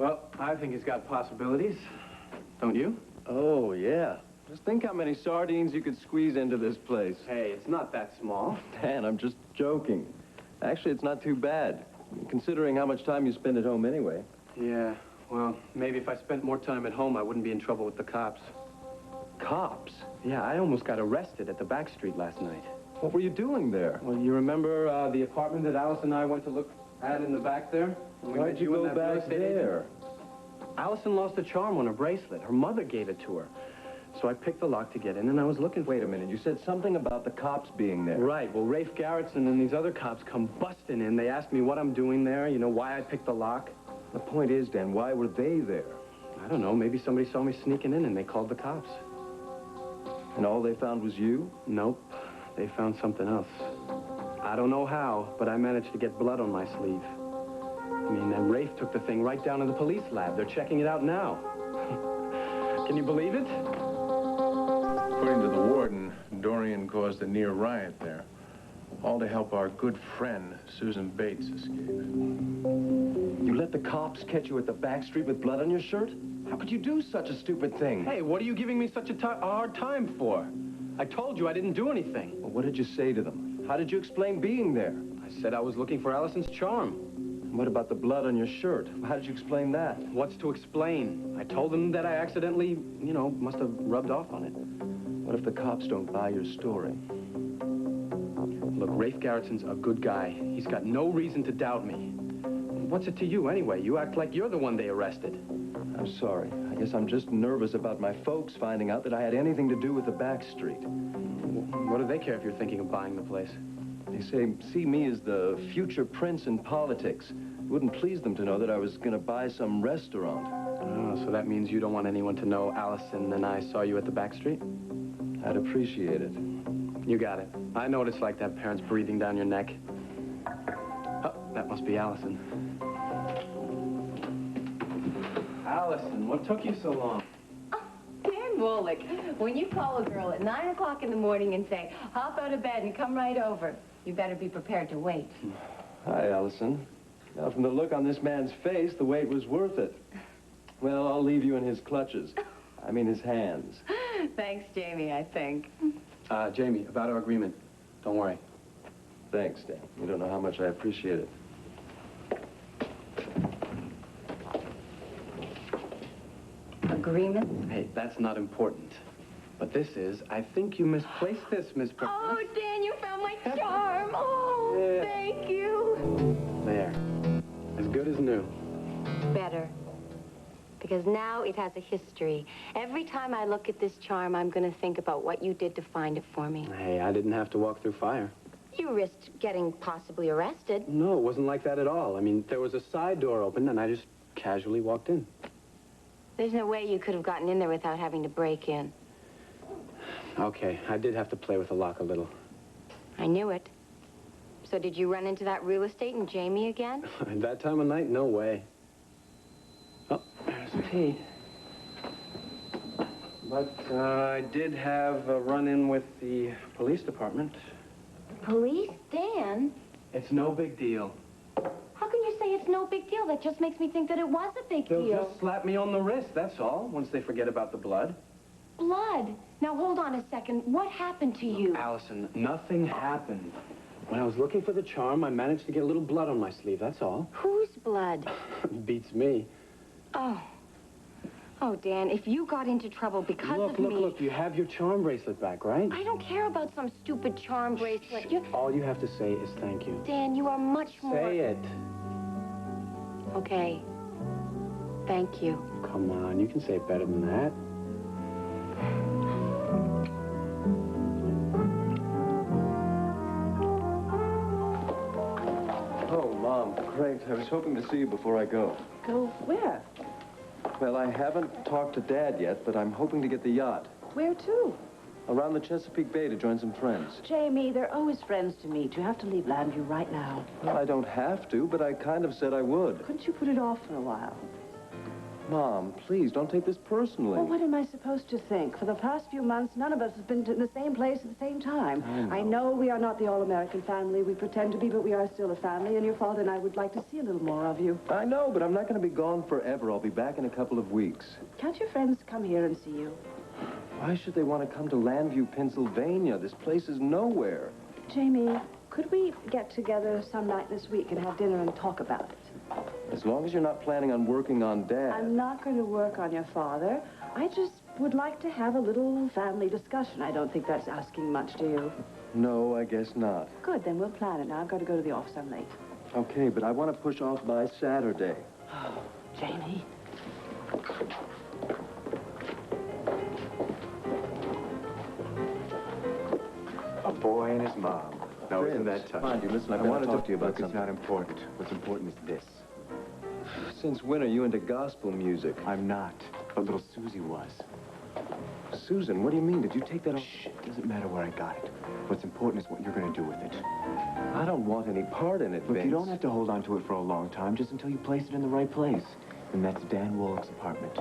Well, I think he's got possibilities. Don't you? Oh, yeah. Just think how many sardines you could squeeze into this place. Hey, it's not that small. Dan, I'm just joking. Actually, it's not too bad, considering how much time you spend at home anyway. Yeah, well, maybe if I spent more time at home, I wouldn't be in trouble with the cops. Cops? Yeah, I almost got arrested at the back street last night. What were you doing there? Well, you remember the apartment that Allison and I went to look at in the back there? Why'd you go back there? Allison lost a charm on her bracelet. Her mother gave it to her. So I picked the lock to get in, and I was looking for... Wait a minute, you said something about the cops being there. Right, well, Rafe Garrettson and these other cops come busting in. They asked me what I'm doing there, you know, why I picked the lock. The point is, Dan, why were they there? I don't know, maybe somebody saw me sneaking in and they called the cops. And all they found was you? Nope, they found something else. I don't know how, but I managed to get blood on my sleeve. I mean, and Rafe took the thing right down to the police lab. They're checking it out now. Can you believe it? According to the warden, Dorian caused a near riot there. All to help our good friend, Susan Bates, escape. You let the cops catch you at the back street with blood on your shirt? How could you do such a stupid thing? Hey, what are you giving me such a hard time for? I told you I didn't do anything. Well, what did you say to them? How did you explain being there? I said I was looking for Allison's charm. What about the blood on your shirt? How did you explain that? What's to explain? I told them that I accidentally, you know, must have rubbed off on it. What if the cops don't buy your story? Look, Rafe Garrettson's a good guy. He's got no reason to doubt me. What's it to you anyway? You act like you're the one they arrested. I'm sorry. I guess I'm just nervous about my folks finding out that I had anything to do with the back street. What do they care if you're thinking of buying the place? They say, see me as the future prince in politics. It wouldn't please them to know that I was going to buy some restaurant. Oh, so that means you don't want anyone to know Allison and I saw you at the back street? I'd appreciate it. You got it. I know what it's like to have parents breathing down your neck. Oh, that must be Allison. Allison, what took you so long? Oh, Dan Wolick, when you call a girl at 9 o'clock in the morning and say, hop out of bed and come right over, you better be prepared to wait. Hi, Allison. Now, from the look on this man's face, the wait was worth it. Well, I'll leave you in his clutches. I mean, his hands. Thanks, Jamie, I think. Jamie, about our agreement. Don't worry. Thanks, Dan. You don't know how much I appreciate it. Agreement? Hey, that's not important. But this is, I think you misplaced this, Miss Princess. Oh, Dan, you found my charm. Oh, Yeah. thank you. There. As good as new. Better. Because now it has a history. Every time I look at this charm, I'm going to think about what you did to find it for me. Hey, I didn't have to walk through fire. You risked getting possibly arrested. No, it wasn't like that at all. I mean, there was a side door open, and I just casually walked in. There's no way you could have gotten in there without having to break in. Okay, I did have to play with the lock a little. I knew it. So did you run into that real estate and Jamie again? At that time of night, no way. Oh, there's tea. But I did have a run-in with the police department. Police? Dan? It's no big deal. How can you say it's no big deal? That just makes me think that it was a big They'll deal. just slap me on the wrist, that's all, once they forget about the blood. Blood? Now, hold on a second. What happened to you? Allison, nothing happened. When I was looking for the charm, I managed to get a little blood on my sleeve, that's all. Whose blood? Beats me. Oh. Oh, Dan, if you got into trouble because of me... Look, you have your charm bracelet back, right? I don't care about some stupid charm bracelet. All you have to say is thank you. Dan, you are much more... Say it. Okay. Thank you. Come on, you can say it better than that. Oh, Mom, great. I was hoping to see you before I go. Go where? Well, I haven't talked to Dad yet, but I'm hoping to get the yacht. Where to? Around the Chesapeake Bay to join some friends. Jamie, they're always friends to meet. You have to leave Landview right now. Well, I don't have to, but I kind of said I would. Couldn't you put it off for a while? Mom, please, don't take this personally. Well, what am I supposed to think? For the past few months, none of us has been in the same place at the same time. I know we are not the all-American family we pretend to be, but we are still a family, and your father and I would like to see a little more of you. I know, but I'm not going to be gone forever. I'll be back in a couple of weeks. Can't your friends come here and see you? Why should they want to come to Landview, Pennsylvania? This place is nowhere. Jamie, could we get together some night this week and have dinner and talk about it? As long as you're not planning on working on Dad. I'm not going to work on your father. I just would like to have a little family discussion. I don't think that's asking much, do you? No, I guess not. Good, then we'll plan it now. I've got to go to the office. I'm late. Okay, but I want to push off by Saturday. Oh, Jamie. A boy and his mom. Now, isn't that touching? Mind you, listen, I want to talk to you about Look, something. it's not important. What's important is this. Since when are you into gospel music? I'm not, but little Susie was. Susan, what do you mean? Did you take that off? Shh, it doesn't matter where I got it. What's important is what you're going to do with it. I don't want any part in it, Look, Vince. you don't have to hold on to it for a long time, just until you place it in the right place. And that's Dan Wallach's apartment.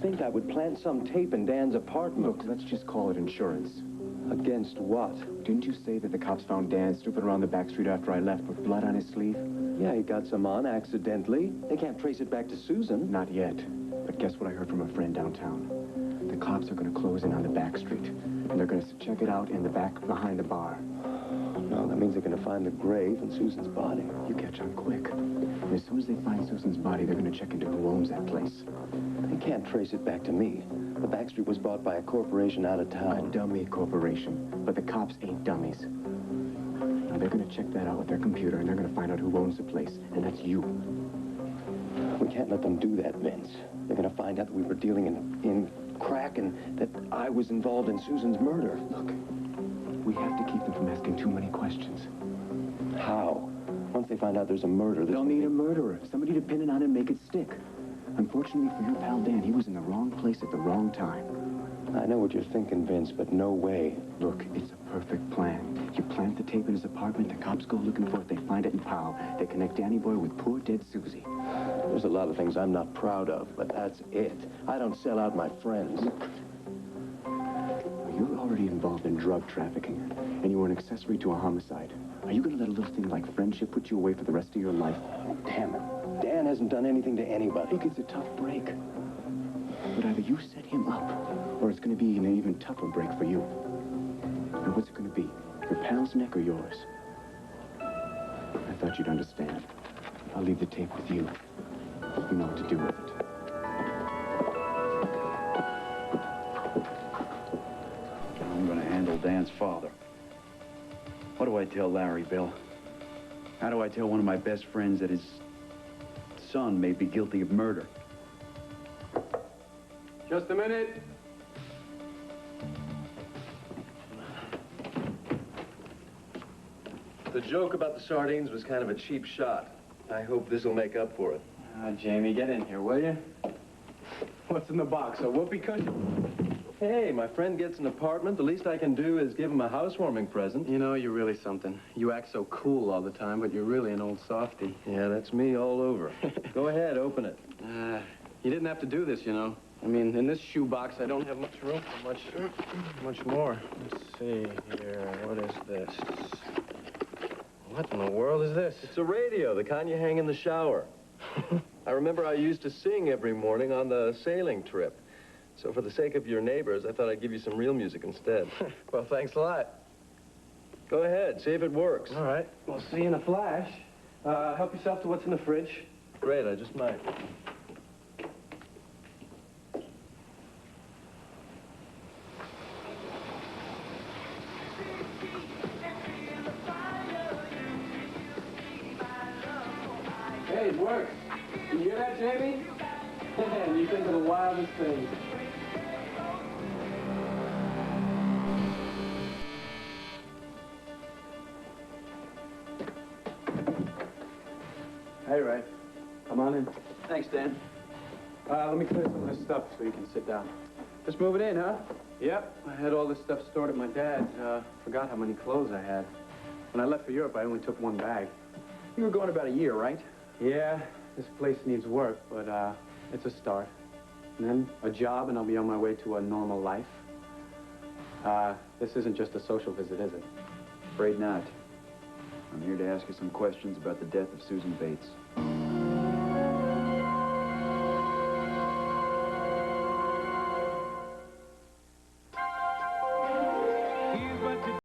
Think I would plant some tape in Dan's apartment. Look, let's just call it insurance. Against what? Didn't you say that the cops found Dan snooping around the back street after I left with blood on his sleeve? Yeah, he got some on accidentally. They can't trace it back to Susan. Not yet. But guess what I heard from a friend downtown? The cops are going to close in on the back street. And they're going to check it out in the back behind the bar. No, that means they're going to find the grave and Susan's body. You catch on quick. And as soon as they find Susan's body, they're going to check into who owns that place. They can't trace it back to me. The back street was bought by a corporation out of A town. dummy corporation. But the cops ain't dummies. Now, they're going to check that out with their computer, and they're going to find out who owns the place. And that's you. We can't let them do that, Vince. They're going to find out that we were dealing in crack and that I was involved in Susan's murder. Look, we have to keep them from asking too many questions. How? Once they find out there's a murder, They'll need a murderer. Somebody to pin it on and make it stick. Unfortunately for your pal Dan, he was in the wrong place at the wrong time. I know what you're thinking, Vince, but no way. Look, it's a perfect plan. You plant the tape in his apartment, the cops go looking for it, they find it in Powell. They connect Danny Boy with poor dead Susie. There's a lot of things I'm not proud of, but that's it. I don't sell out my friends. You're already involved in drug trafficking, and you were an accessory to a homicide. Are you going to let a little thing like friendship put you away for the rest of your life? Damn it. Dan hasn't done anything to anybody. Look, it's a tough break. But either you set him up, or it's going to be an even tougher break for you. And what's it going to be? Your pal's neck or yours? I thought you'd understand. I'll leave the tape with you. You know what to do with it. I'm going to handle Dan's father. What do I tell Larry, Bill? How do I tell one of my best friends that his son may be guilty of murder? Just a minute. The joke about the sardines was kind of a cheap shot. I hope this will make up for it. Jamie, get in here, will you? What's in the box? A whoopee cushion? Hey, my friend gets an apartment. The least I can do is give him a housewarming present. You know, you're really something. You act so cool all the time, but you're really an old softy. Yeah, that's me all over. Go ahead, open it. You didn't have to do this, you know. I mean, in this shoebox, I don't have much room for much more. Let's see here. What is this? What in the world is this? It's a radio, the kind you hang in the shower. I remember I used to sing every morning on the sailing trip. So for the sake of your neighbors, I thought I'd give you some real music instead. Well, thanks a lot. Go ahead, see if it works. All right. We'll see you in a flash. Help yourself to what's in the fridge. Great, I just might. Hey, it works. You hear that, Jamie? You think of the wildest things. Hey, Ray. Come on in. Thanks, Dan. Let me clear some of this stuff so you can sit down. Just move it in, huh? Yep. I had all this stuff stored at my dad's. Forgot how many clothes I had. When I left for Europe, I only took one bag. You were gone about a year, right? Yeah, this place needs work, but it's a start. And then a job, and I'll be on my way to a normal life. This isn't just a social visit, is it? Afraid not. I'm here to ask you some questions about the death of Susan Bates.